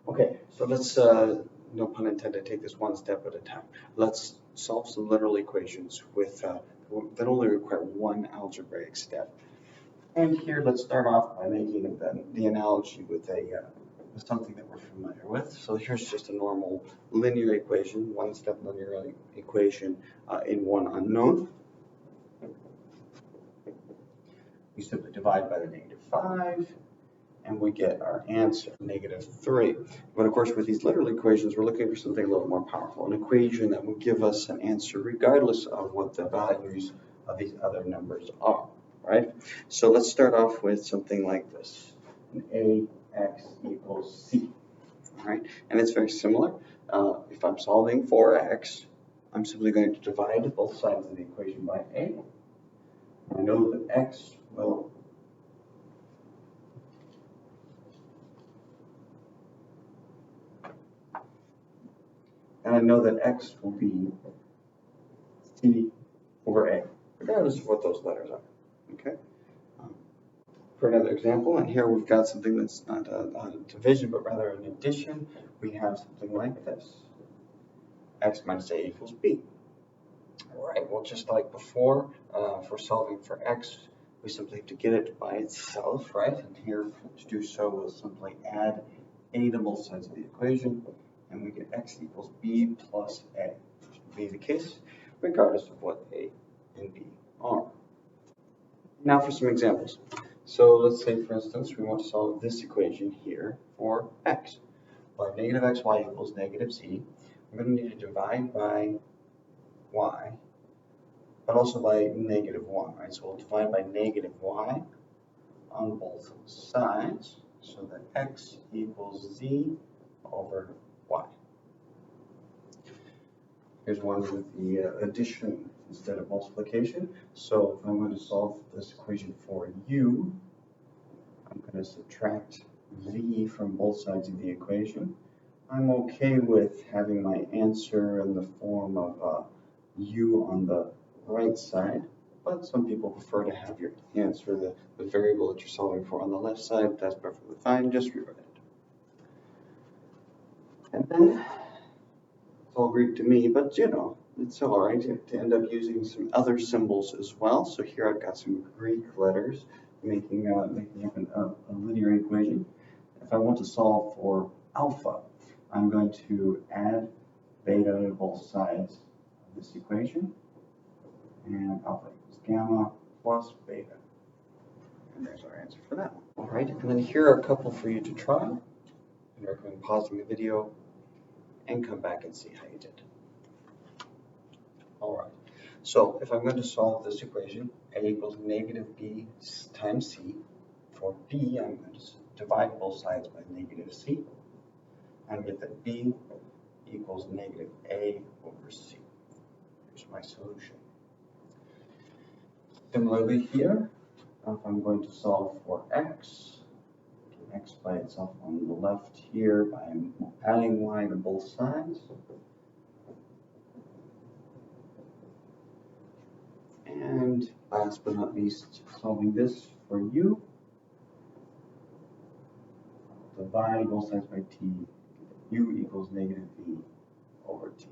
Okay, so let's, no pun intended, take this one step at a time. Let's solve some literal equations with that only require one algebraic step. And here, let's start off by making the analogy with with something that we're familiar with. So here's just a normal linear equation, one-step linear equation in one unknown. We simply divide by the -5. And we get our answer, -3. But of course, with these literal equations, we're looking for something a little more powerful, an equation that will give us an answer regardless of what the values of these other numbers are, right? So let's start off with something like this, an ax equals c, all right? And it's very similar. If I'm solving for x, I'm simply going to divide both sides of the equation by a. I know that x will and I know that x will be c over a, regardless of what those letters are, okay? For another example, and here we've got something that's not a division, but rather an addition. We have something like this, x minus a equals b. All right, well, just like before, for solving for x, we simply have to get it by itself, right? And here, to do so, we'll simply add a to both sides of the equation, and we get x equals b plus a, which will be the case regardless of what a and b are. Now for some examples. So let's say, for instance, we want to solve this equation here for x. Well, -xy equals -c. I'm going to need to divide by y, but also by -1, right? So we'll divide by -y on both sides, so that x equals z over y. Here's one with the addition instead of multiplication. So if I'm going to solve this equation for u, I'm going to subtract v from both sides of the equation. I'm okay with having my answer in the form of u on the right side, but some people prefer to have your answer, the variable that you're solving for, on the left side. That's perfectly fine, just rewrite it. And then it's all Greek to me, but you know, it's all right to end up using some other symbols as well. So here I've got some Greek letters making up a linear equation. If I want to solve for alpha, I'm going to add beta to both sides of this equation, and alpha equals gamma plus beta. And there's our answer for that one. All right, and then here are a couple for you to try. I recommend pausing the video and come back and see how you did. All right, so if I'm going to solve this equation, a equals -b times c. For b, I'm going to divide both sides by -c and get that b equals -a over c. Here's my solution. Similarly here, if I'm going to solve for x by itself on the left here by adding y to both sides. And last but not least, solving this for u. Divide both sides by t. U equals -b over t.